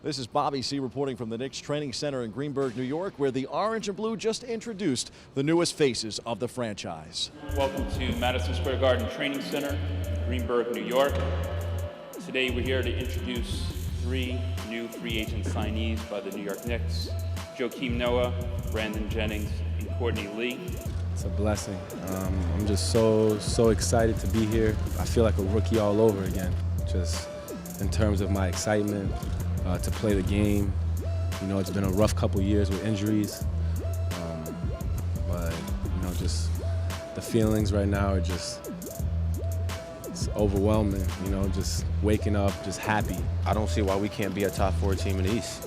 This is Bobby C. reporting from the Knicks Training Center in Greenburgh, New York, where the Orange and Blue just introduced the newest faces of the franchise. Welcome to Madison Square Garden Training Center, Greenburgh, New York. Today we're here to introduce 3 new free agent signees by the New York Knicks: Joakim Noah, Brandon Jennings, and Courtney Lee. It's a blessing. I'm just so excited to be here. I feel like a rookie all over again, just in terms of my excitement to play the game. You know, it's been a rough couple years with injuries, but you know, just the feelings right now are just, it's overwhelming. You know, just waking up, just happy. I don't see why we can't be a top 4 team in the East.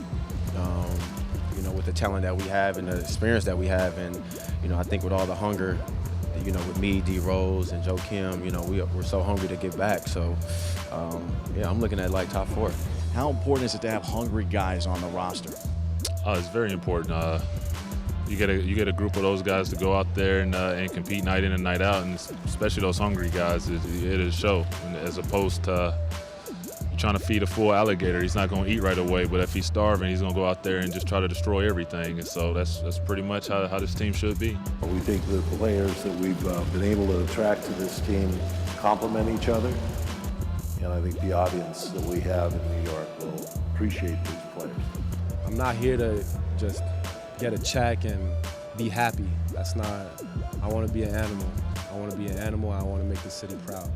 You know, with the talent that we have and the experience that we have, and you know, I think with all the hunger, you know, with me, D Rose, and Joakim, you know, we're so hungry to get back. So, yeah, I'm looking at like top 4. How important is it to have hungry guys on the roster? It's very important. You get a group of those guys to go out there and compete night in and night out, and especially those hungry guys. It'll show, as opposed to trying to feed a full alligator. He's not going to eat right away, but if he's starving, he's going to go out there and just try to destroy everything. And so that's pretty much how this team should be. We think the players that we've been able to attract to this team complement each other, and I think the audience that we have in New York will appreciate these players. I'm not here to just get a check and be happy. That's not, I want to be an animal. I want to be an animal. I want to make the city proud.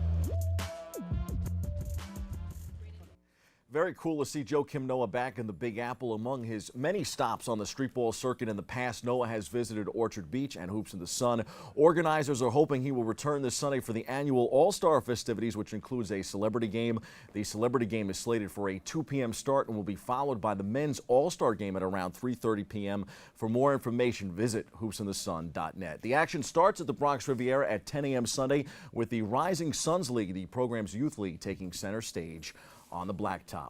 Very cool to see Joakim Noah back in the Big Apple. Among his many stops on the streetball circuit in the past, Noah has visited Orchard Beach and Hoops in the Sun. Organizers are hoping he will return this Sunday for the annual All-Star festivities, which includes a celebrity game. The celebrity game is slated for a 2 p.m. start and will be followed by the men's All-Star game at around 3:30 p.m. For more information, visit hoopsinthesun.net. The action starts at the Bronx Riviera at 10 a.m. Sunday with the Rising Suns League, the program's youth league, taking center stage on the blacktop.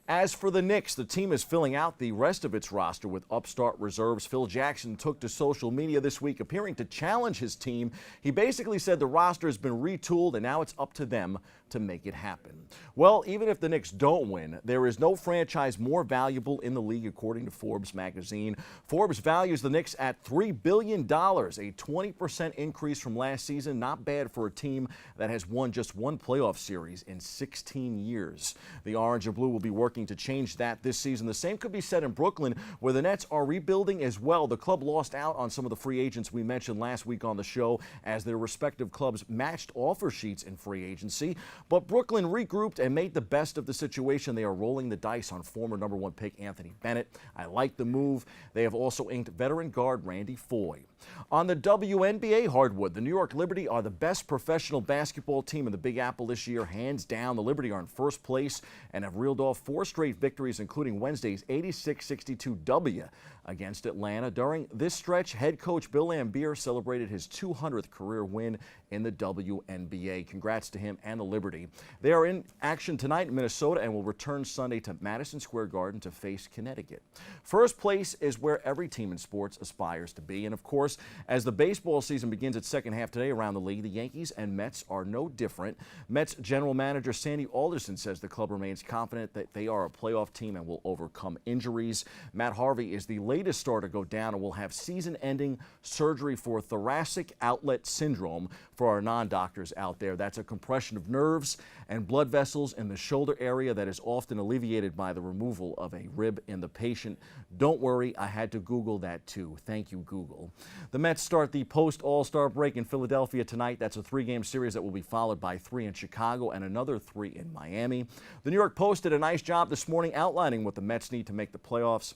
As for the Knicks, the team is filling out the rest of its roster with upstart reserves. Phil Jackson took to social media this week, appearing to challenge his team. He basically said the roster has been retooled and now it's up to them to make it happen. Well, even if the Knicks don't win, there is no franchise more valuable in the league, according to Forbes magazine. Forbes values the Knicks at $3 billion, a 20% increase from last season. Not bad for a team that has won just one playoff series in 16 years. The Orange and Blue will be working to change that this season. The same could be said in Brooklyn, where the Nets are rebuilding as well. The club lost out on some of the free agents we mentioned last week on the show as their respective clubs matched offer sheets in free agency. But Brooklyn regrouped and made the best of the situation. They are rolling the dice on former #1 pick Anthony Bennett. I like the move. They have also inked veteran guard Randy Foye. On the WNBA hardwood, the New York Liberty are the best professional basketball team in the Big Apple this year, hands down. The Liberty are in first place and have reeled off 4 straight victories, including Wednesday's 86-62 W against Atlanta. During this stretch, head coach Bill Laimbeer celebrated his 200th career win in the WNBA. Congrats to him and the Liberty. They are in action tonight in Minnesota and will return Sunday to Madison Square Garden to face Connecticut. First place is where every team in sports aspires to be. And of course, as the baseball season begins its second half today around the league, the Yankees and Mets are no different. Mets general manager Sandy Alderson says the club remains confident that they are a playoff team and will overcome injuries. Matt Harvey is the latest star to go down and will have season-ending surgery for thoracic outlet syndrome. For our non-doctors out there, that's a compression of nerves and blood vessels in the shoulder area that is often alleviated by the removal of a rib in the patient. Don't worry, I had to Google that too. Thank you, Google. The Mets start the post-All-Star break in Philadelphia tonight. That's a 3-game series that will be followed by 3 in Chicago and another 3 in Miami. The New York Post did a nice job this morning outlining what the Mets need to make the playoffs.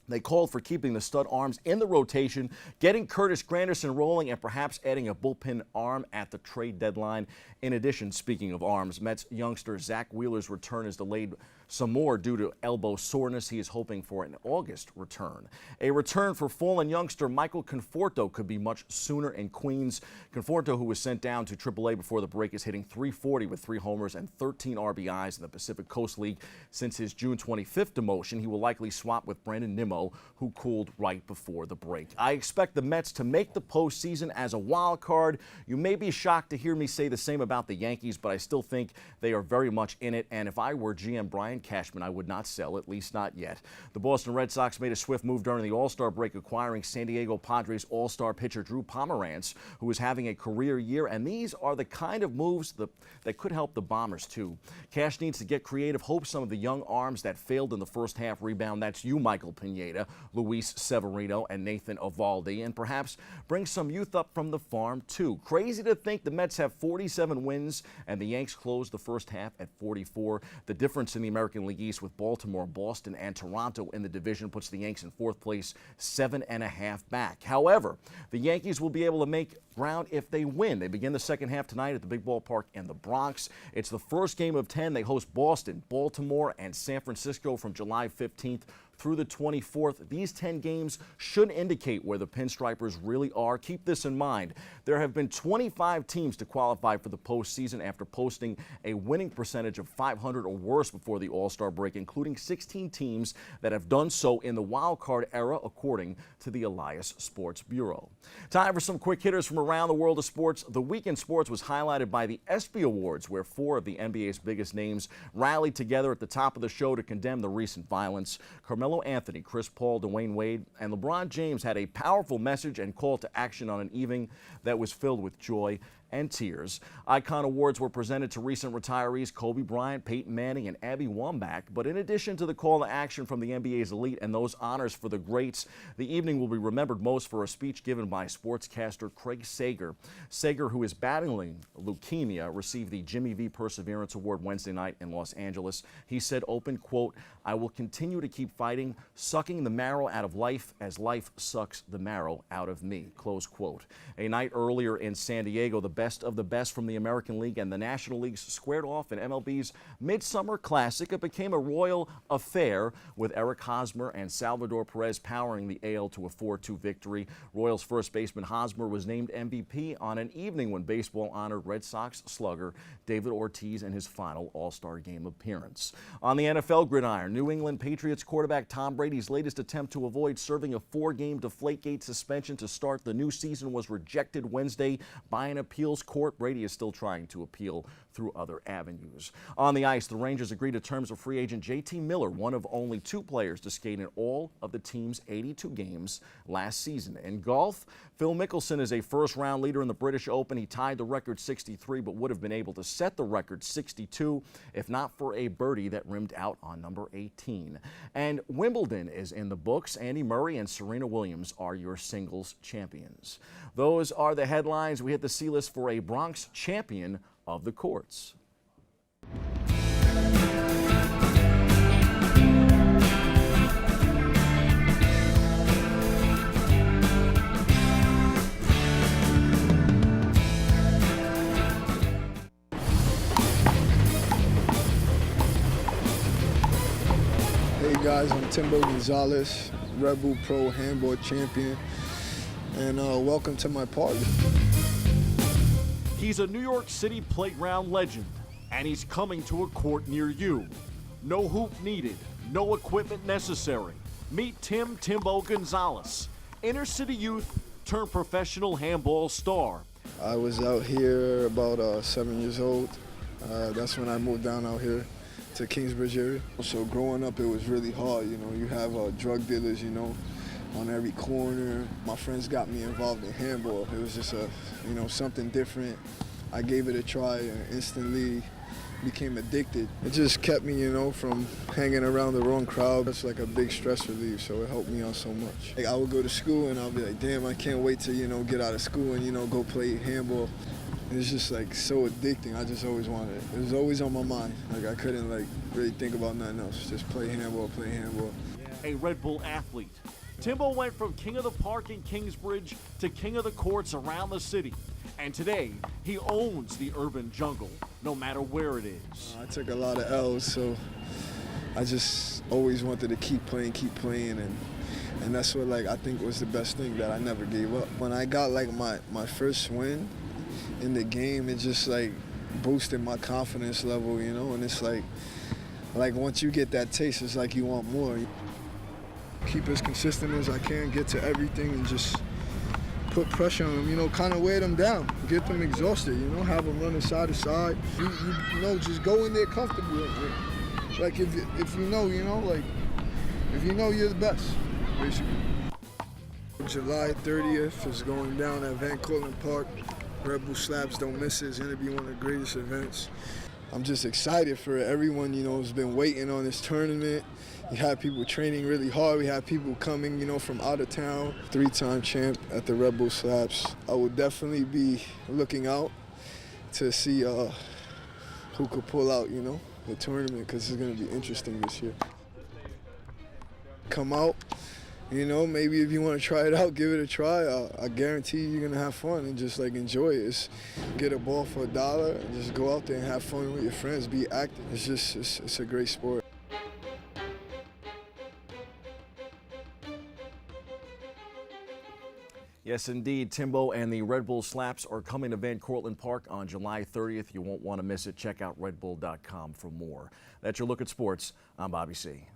They called for keeping the stud arms in the rotation, getting Curtis Granderson rolling, and perhaps adding a bullpen arm at the trade deadline. In addition, speaking of arms, Mets youngster Zach Wheeler's return is delayed some more due to elbow soreness. He is hoping for an August return. A return for fallen youngster Michael Conforto could be much sooner in Queens. Conforto, who was sent down to AAA before the break, is hitting .340 with 3 homers and 13 RBIs in the Pacific Coast League since his June 25th demotion. He will likely swap with Brandon Nimmo memo who cooled right before the break. I expect the Mets to make the postseason as a wild card. You may be shocked to hear me say the same about the Yankees, but I still think they are very much in it. And if I were GM Brian Cashman, I would not sell, at least not yet. The Boston Red Sox made a swift move during the All-Star break, acquiring San Diego Padres All-Star pitcher Drew Pomeranz, who is having a career year. And these are the kind of moves that could help the Bombers, too. Cash needs to get creative, hope some of the young arms that failed in the first half rebound. That's you, Michael Pineda, Luis Severino, and Nathan Eovaldi, and perhaps bring some youth up from the farm, too. Crazy to think the Mets have 47 wins, and the Yanks closed the first half at 44. The difference in the American League East with Baltimore, Boston, and Toronto in the division puts the Yanks in fourth place, 7.5 back. However, the Yankees will be able to make ground if they win. They begin the second half tonight at the big ballpark in the Bronx. It's the first game of 10. They host Boston, Baltimore, and San Francisco from July 15th through the 24th. These 10 games should indicate where the Pinstripers really are. Keep this in mind. There have been 25 teams to qualify for the postseason after posting a winning percentage of .500 or worse before the All-Star break, including 16 teams that have done so in the wild card era, according to the Elias Sports Bureau. Time for some quick hitters from around the world of sports. The week in sports was highlighted by the ESPY Awards, where 4 of the NBA's biggest names rallied together at the top of the show to condemn the recent violence. Carmelo Anthony, Chris Paul, Dwayne Wade, and LeBron James had a powerful message and call to action on an evening that was filled with joy and tears. Icon awards were presented to recent retirees Kobe Bryant, Peyton Manning, and Abby Wambach. But in addition to the call to action from the NBA's elite and those honors for the greats, the evening will be remembered most for a speech given by sportscaster Craig Sager. Sager, who is battling leukemia, received the Jimmy V Perseverance Award Wednesday night in Los Angeles. He said, open quote, "I will continue to keep fighting, sucking the marrow out of life as life sucks the marrow out of me," close quote. A night earlier in San Diego, the best of the best from the American League and the National Leagues squared off in MLB's Midsummer Classic. It became a royal affair with Eric Hosmer and Salvador Perez powering the AL to a 4-2 victory. Royals first baseman Hosmer was named MVP on an evening when baseball honored Red Sox slugger David Ortiz in his final All-Star game appearance. On the NFL gridiron, New England Patriots quarterback Tom Brady's latest attempt to avoid serving a 4-game Deflategate suspension to start the new season was rejected Wednesday by an appeals court. Brady is still trying to appeal through other avenues. On the ice, the Rangers agreed to terms of free agent JT Miller, one of only 2 players to skate in all of the team's 82 games last season. In golf, Phil Mickelson is a first-round leader in the British Open. He tied the record 63, but would have been able to set the record 62 if not for a birdie that rimmed out on number 18. And Wimbledon is in the books. Andy Murray and Serena Williams are your singles champions. Those are the headlines. We hit the C-list for a Bronx champion of the courts. Hey guys, I'm Timbo Gonzalez, Red Bull Pro handball champion, and welcome to my party. He's a New York City playground legend, and he's coming to a court near you. No hoop needed, no equipment necessary. Meet Timbo Gonzalez, inner city youth turned professional handball star. I was out here about 7 years old. That's when I moved down out here to Kingsbridge area. So growing up, it was really hard. You know, you have drug dealers, you know, on every corner. My friends got me involved in handball. It was just something different. I gave it a try and instantly became addicted. It just kept me, from hanging around the wrong crowd. It's like a big stress relief, so it helped me out so much. Like, I would go to school and I'll be like, damn, I can't wait to, get out of school and, go play handball. It's just like so addicting. I just always wanted it. It was always on my mind. Like, I couldn't really think about nothing else. Just play handball, play handball. A Red Bull athlete, Timbo went from king of the park in Kingsbridge to king of the courts around the city. And today, he owns the urban jungle, no matter where it is. I took a lot of L's, so I just always wanted to keep playing, and that's what I think was the best thing, that I never gave up. When I got my first win in the game, it just boosted my confidence level, and it's like once you get that taste, it's like you want more. keep as consistent as I can, get to everything, and just put pressure on them, you know, kind of wear them down, get them exhausted, you know, have them running side to side. You know, just go in there comfortable. Like if you know, like if you know you're the best, basically. July 30th is going down at Van Cortlandt Park. Red Bull Slaps Don't Miss It. It's going to be one of the greatest events. I'm just excited for everyone, you know, who's been waiting on this tournament. You have people training really hard. We have people coming, you know, from out of town. 3-time champ at the Red Bull Slaps. I will definitely be looking out to see who could pull out, you know, the tournament, because it's going to be interesting this year. Come out. You know, maybe if you want to try it out, give it a try. I guarantee you're going to have fun and just, like, enjoy it. It's get a ball for $1 and just go out there and have fun with your friends, be active. It's just, it's a great sport. Yes, indeed, Timbo, and the Red Bull Slaps are coming to Van Cortlandt Park on July 30th. You won't want to miss it. Check out redbull.com for more. That's your look at sports. I'm Bobby C.